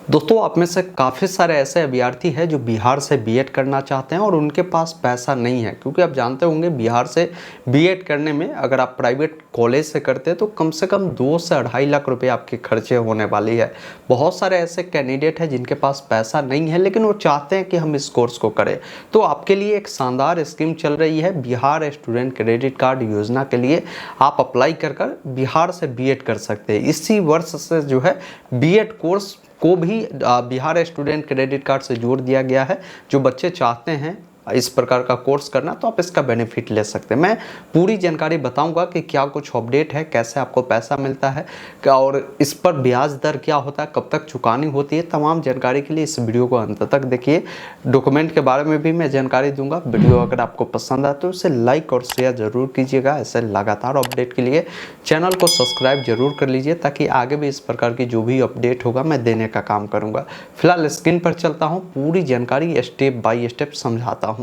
दोस्तों, आप में से काफ़ी सारे ऐसे अभ्यर्थी हैं जो बिहार से बीएड करना चाहते हैं और उनके पास पैसा नहीं है, क्योंकि आप जानते होंगे बिहार से बीएड करने में अगर आप प्राइवेट कॉलेज से करते हैं तो कम से कम 2 से 2.5 लाख रुपए आपके खर्चे होने वाली है। बहुत सारे ऐसे कैंडिडेट हैं जिनके पास पैसा नहीं है लेकिन वो चाहते हैं कि हम इस कोर्स को करें। तो आपके लिए एक शानदार स्कीम चल रही है, बिहार स्टूडेंट क्रेडिट कार्ड योजना के लिए आप अप्लाई कर बिहार से बीएड कर सकते हैं। इसी वर्ष से जो है बीएड कोर्स को भी बिहार स्टूडेंट क्रेडिट कार्ड से जोड़ दिया गया है। जो बच्चे चाहते हैं इस प्रकार का कोर्स करना तो आप इसका बेनिफिट ले सकते हैं। मैं पूरी जानकारी बताऊंगा कि क्या कुछ अपडेट है, कैसे आपको पैसा मिलता है और इस पर ब्याज दर क्या होता है, कब तक चुकानी होती है। तमाम जानकारी के लिए इस वीडियो को अंत तक देखिए। डॉक्यूमेंट के बारे में भी मैं जानकारी दूंगा। वीडियो अगर आपको पसंद आए तो इसे लाइक और शेयर जरूर कीजिएगा। ऐसे लगातार अपडेट के लिए चैनल को सब्सक्राइब जरूर कर लीजिए ताकि आगे भी इस प्रकार की जो भी अपडेट होगा मैं देने का काम करूँगा। फिलहाल स्क्रीन पर चलता हूँ, पूरी जानकारी स्टेप बाय स्टेप समझाता हूँ।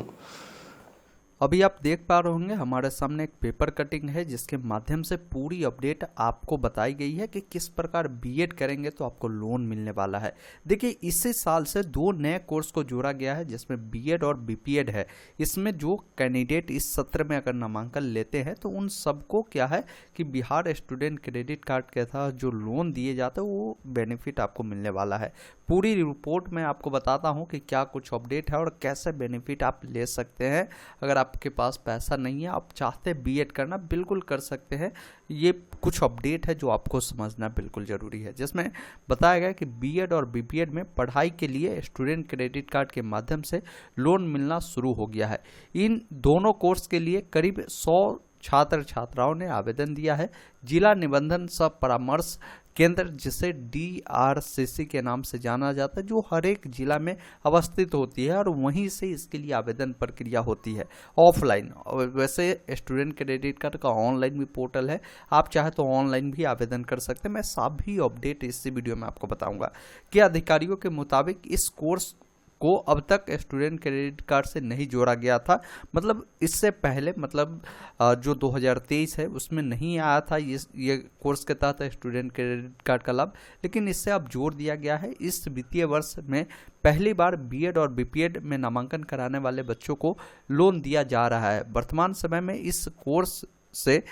अभी आप देख पा रहे होंगे हमारे सामने एक पेपर कटिंग है जिसके माध्यम से पूरी अपडेट आपको बताई गई है कि किस प्रकार बीएड करेंगे तो आपको लोन मिलने वाला है। देखिए, इसी साल से 2 नए कोर्स को जोड़ा गया है जिसमें बीएड और बीपीएड है। इसमें जो कैंडिडेट इस सत्र में अगर नामांकन लेते हैं तो उन सबको क्या है कि बिहार स्टूडेंट क्रेडिट कार्ड के तहत जो लोन दिए जाते हैं वो बेनिफिट आपको मिलने वाला है। पूरी रिपोर्ट में आपको बताता हूँ कि क्या कुछ अपडेट है और कैसे बेनिफिट आप ले सकते हैं। अगर आपके पास पैसा नहीं है, आप चाहते हैं बीएड करना, बिल्कुल कर सकते हैं। ये कुछ अपडेट है जो आपको समझना बिल्कुल ज़रूरी है, जिसमें बताया गया कि बीएड और बीपीएड में पढ़ाई के लिए स्टूडेंट क्रेडिट कार्ड के माध्यम से लोन मिलना शुरू हो गया है। इन दोनों कोर्स के लिए करीब 100 छात्र छात्राओं ने आवेदन दिया है। जिला निबंधन सह परामर्श केंद्र, जिसे डीआरसीसी के नाम से जाना जाता है, जो हर एक जिला में अवस्थित होती है और वहीं से इसके लिए आवेदन प्रक्रिया होती है ऑफलाइन। वैसे स्टूडेंट क्रेडिट कार्ड का ऑनलाइन भी पोर्टल है, आप चाहे तो ऑनलाइन भी आवेदन कर सकते हैं। मैं सभी अपडेट इसी वीडियो में आपको बताऊंगा कि अधिकारियों के मुताबिक इस कोर्स को अब तक स्टूडेंट क्रेडिट कार्ड से नहीं जोड़ा गया था। मतलब इससे पहले जो 2023 है उसमें नहीं आया था ये कोर्स के तहत स्टूडेंट क्रेडिट कार्ड का लाभ, लेकिन इससे अब जोड़ दिया गया है। इस वित्तीय वर्ष में पहली बार बीएड और बीपीएड में नामांकन कराने वाले बच्चों को लोन दिया जा रहा है। वर्तमान समय में इस कोर्स से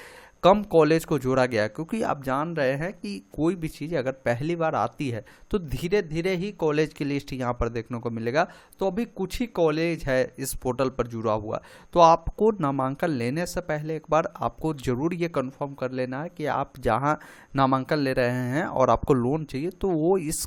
कम कॉलेज को जोड़ा गया है, क्योंकि आप जान रहे हैं कि कोई भी चीज़ अगर पहली बार आती है तो धीरे धीरे ही कॉलेज की लिस्ट यहाँ पर देखने को मिलेगा। तो अभी कुछ ही कॉलेज है इस पोर्टल पर जुड़ा हुआ, तो आपको नामांकन लेने से पहले एक बार आपको जरूर ये कंफर्म कर लेना है कि आप जहाँ नामांकन ले रहे हैं और आपको लोन चाहिए तो वो इस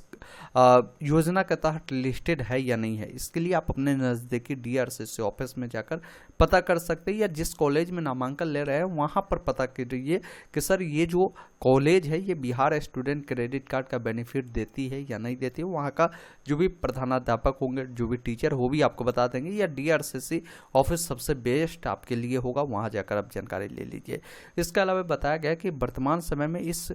योजना के तहत लिस्टेड है या नहीं है। इसके लिए आप अपने नज़दीकी डीआरसीसी ऑफिस में जाकर पता कर सकते हैं, या जिस कॉलेज में नामांकन ले रहे हैं वहाँ पर पता कीजिए कि सर ये जो कॉलेज है ये बिहार स्टूडेंट क्रेडिट कार्ड का बेनिफिट देती है या नहीं देती है। वहाँ का जो भी प्रधानाध्यापक होंगे, जो भी टीचर वो भी आपको बता देंगे, या डीआरसीसी ऑफिस सबसे बेस्ट आपके लिए होगा, वहाँ जाकर आप जानकारी ले लीजिए। इसके अलावा बताया गया कि वर्तमान समय में इस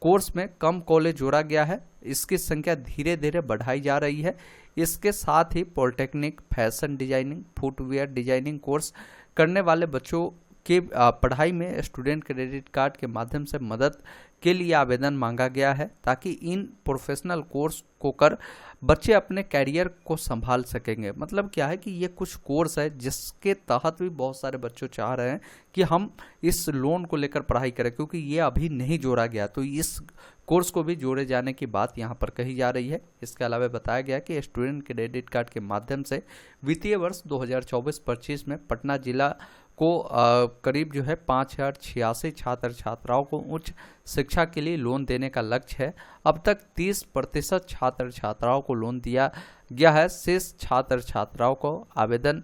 कोर्स में कम कॉलेज जोड़ा गया है, इसकी संख्या धीरे धीरे बढ़ाई जा रही है। इसके साथ ही polytechnic, fashion designing, footwear designing course करने वाले बच्चों के पढ़ाई में स्टूडेंट क्रेडिट कार्ड के माध्यम से मदद के लिए आवेदन मांगा गया है, ताकि इन प्रोफेशनल कोर्स को कर बच्चे अपने कैरियर को संभाल सकेंगे। मतलब क्या है कि ये कुछ कोर्स है जिसके तहत भी बहुत सारे बच्चों चाह रहे हैं कि हम इस लोन को लेकर पढ़ाई करें, क्योंकि ये अभी नहीं जोड़ा गया, तो इस कोर्स को भी जोड़े जाने की बात यहाँ पर कही जा रही है। इसके अलावा बताया गया कि स्टूडेंट क्रेडिट कार्ड के माध्यम से वित्तीय वर्ष 2024-25 में पटना जिला को करीब जो है 5086 छात्र छात्राओं को उच्च शिक्षा के लिए लोन देने का लक्ष्य है। अब तक 30% छात्र छात्राओं को लोन दिया गया है। शेष छात्र छात्राओं को आवेदन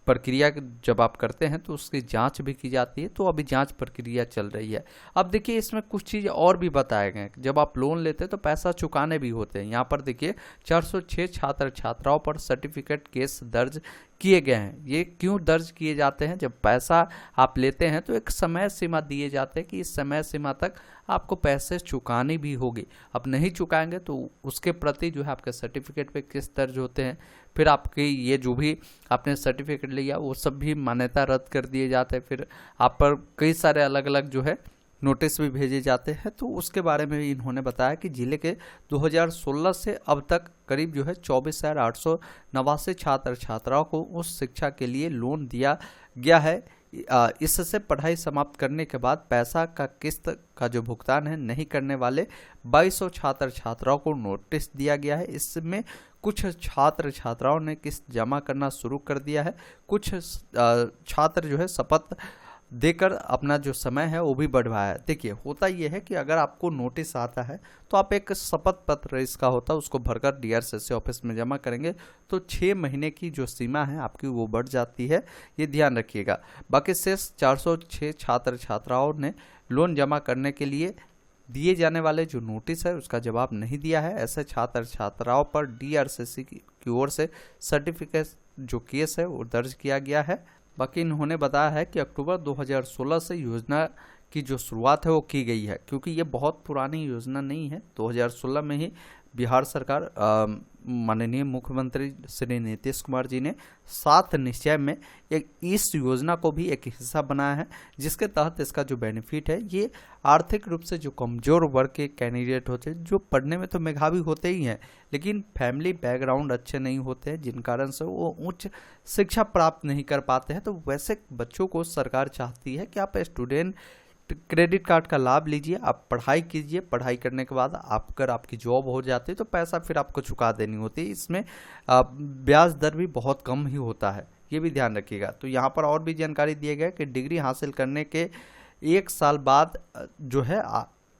प्रक्रिया जब आप करते हैं तो उसकी जांच भी की जाती है, तो अभी जांच प्रक्रिया चल रही है। अब देखिए, इसमें कुछ चीज़ और भी बताए गए हैं। जब आप लोन लेते हैं तो पैसा चुकाने भी होते हैं। यहाँ पर देखिए 406 छात्र छात्राओं पर सर्टिफिकेट केस दर्ज किए गए हैं। ये क्यों दर्ज किए जाते हैं? जब पैसा आप लेते हैं तो एक समय सीमा दिए जाते हैं कि इस समय सीमा तक आपको पैसे चुकानी भी होगी। अब नहीं चुकाएंगे तो उसके प्रति जो है आपके सर्टिफिकेट पे केस दर्ज होते हैं। फिर आपके ये जो भी आपने सर्टिफिकेट लिया वो सब भी मान्यता रद्द कर दिए जाते हैं। फिर आप पर कई सारे अलग अलग जो है नोटिस भी भेजे जाते हैं। तो उसके बारे में भी इन्होंने बताया कि जिले के 2016 से अब तक करीब जो है 24,889 छात्र छात्राओं को उस शिक्षा के लिए लोन दिया गया है। इससे पढ़ाई समाप्त करने के बाद पैसा का किस्त का जो भुगतान है नहीं करने वाले 2200 छात्र छात्राओं को नोटिस दिया गया है। इसमें कुछ छात्र छात्राओं ने किस्त जमा करना शुरू कर दिया है, कुछ छात्र जो है शपथ देकर अपना जो समय है वो भी बढ़वाया है। देखिए होता ये है कि अगर आपको नोटिस आता है तो आप एक शपथ पत्र इसका होता है उसको भरकर डीआरसीसी ऑफिस में जमा करेंगे तो 6 महीने की जो सीमा है आपकी वो बढ़ जाती है, ये ध्यान रखिएगा। बाकी शेष 406 छात्र छात्राओं ने लोन जमा करने के लिए दिए जाने वाले जो नोटिस है उसका जवाब नहीं दिया है। ऐसे छात्र छात्राओं पर डीआरसीसी की ओर से सर्टिफिकेट जो केस है वो दर्ज किया गया है। बाकी इन्होंने बताया है कि अक्टूबर 2016 से योजना की जो शुरुआत है वो की गई है, क्योंकि ये बहुत पुरानी योजना नहीं है। 2016 में ही बिहार सरकार माननीय मुख्यमंत्री श्री नीतीश कुमार जी ने 7 निश्चय में इस योजना को भी एक हिस्सा बनाया है, जिसके तहत इसका जो बेनिफिट है ये आर्थिक रूप से जो कमज़ोर वर्ग के कैंडिडेट होते हैं, जो पढ़ने में तो मेधावी होते ही हैं लेकिन फैमिली बैकग्राउंड अच्छे नहीं होते हैं, जिन कारण से वो उच्च शिक्षा प्राप्त नहीं कर पाते हैं, तो वैसे बच्चों को सरकार चाहती है कि आप स्टूडेंट क्रेडिट कार्ड का लाभ लीजिए, आप पढ़ाई कीजिए, पढ़ाई करने के बाद अगर आपकी जॉब हो जाती है तो पैसा फिर आपको चुका देनी होती है। इसमें ब्याज दर भी बहुत कम ही होता है, ये भी ध्यान रखिएगा। तो यहाँ पर और भी जानकारी दिए गए कि डिग्री हासिल करने के 1 साल बाद जो है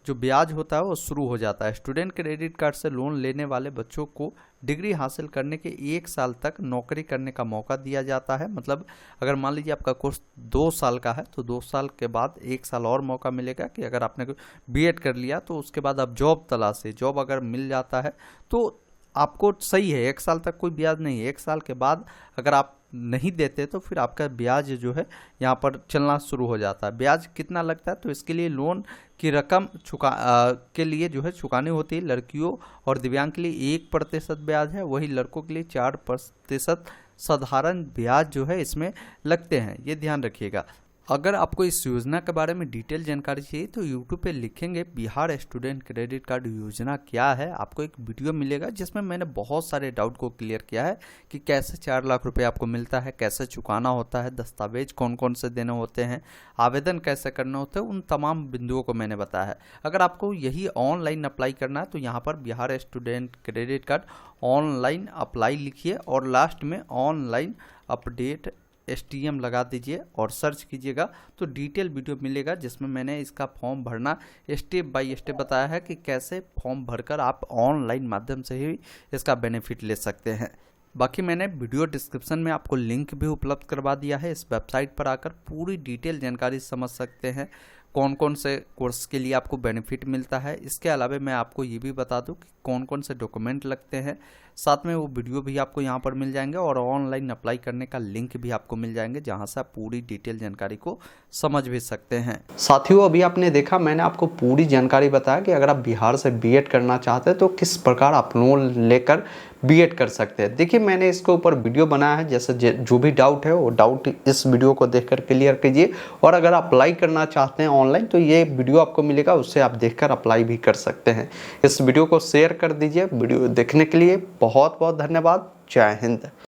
जो ब्याज होता है वो शुरू हो जाता है। स्टूडेंट क्रेडिट कार्ड से लोन लेने वाले बच्चों को डिग्री हासिल करने के 1 साल तक नौकरी करने का मौका दिया जाता है। मतलब अगर मान लीजिए आपका कोर्स 2 साल का है तो 2 साल के बाद 1 साल और मौका मिलेगा कि अगर आपने बीएड कर लिया तो उसके बाद आप जॉब तलाशे, जॉब अगर मिल जाता है तो आपको सही है, 1 साल तक कोई ब्याज नहीं है। 1 साल के बाद अगर आप नहीं देते तो फिर आपका ब्याज जो है यहाँ पर चलना शुरू हो जाता है। ब्याज कितना लगता है तो इसके लिए लोन की रकम के लिए जो है चुकानी होती है। लड़कियों और दिव्यांग के लिए 1% ब्याज है, वही लड़कों के लिए 4% साधारण ब्याज जो है इसमें लगते हैं, ये ध्यान रखिएगा। अगर आपको इस योजना के बारे में डिटेल जानकारी चाहिए तो यूट्यूब पे लिखेंगे बिहार स्टूडेंट क्रेडिट कार्ड योजना क्या है, आपको एक वीडियो मिलेगा जिसमें मैंने बहुत सारे डाउट को क्लियर किया है कि कैसे 4 लाख रुपए आपको मिलता है, कैसे चुकाना होता है, दस्तावेज कौन कौन से देने होते हैं, आवेदन कैसे करना होता है, उन तमाम बिंदुओं को मैंने बताया है। अगर आपको यही ऑनलाइन अप्लाई करना है तो यहाँ पर Bihar student credit card online apply लिखिए और लास्ट में ऑनलाइन अपडेट STM लगा दीजिए और सर्च कीजिएगा तो डिटेल वीडियो मिलेगा जिसमें मैंने इसका फॉर्म भरना स्टेप बाय स्टेप बताया है कि कैसे फॉर्म भरकर आप ऑनलाइन माध्यम से ही इसका बेनिफिट ले सकते हैं। बाकी मैंने वीडियो डिस्क्रिप्शन में आपको लिंक भी उपलब्ध करवा दिया है, इस वेबसाइट पर आकर पूरी डिटेल जानकारी समझ सकते हैं कौन कौन से कोर्स के लिए आपको बेनिफिट मिलता है। इसके अलावा मैं आपको ये भी बता दूं कि कौन कौन से डॉक्यूमेंट लगते हैं, साथ में वो वीडियो भी आपको यहाँ पर मिल जाएंगे और ऑनलाइन अप्लाई करने का लिंक भी आपको मिल जाएंगे जहाँ से आप पूरी डिटेल जानकारी को समझ भी सकते हैं। साथियों अभी आपने देखा मैंने आपको पूरी जानकारी बताया कि अगर आप बिहार से बीएड करना चाहते हैं तो किस प्रकार आप लोन लेकर बीएड कर सकते हैं। देखिए मैंने इसके ऊपर वीडियो बनाया है, जैसे जो भी डाउट है वो डाउट इस वीडियो को देखकर क्लियर कीजिए और अगर आप अप्लाई करना चाहते हैं ऑनलाइन तो ये वीडियो आपको मिलेगा, उससे आप देखकर अप्लाई भी कर सकते हैं। इस वीडियो को शेयर कर दीजिए। वीडियो देखने के लिए बहुत बहुत धन्यवाद। जय हिंद।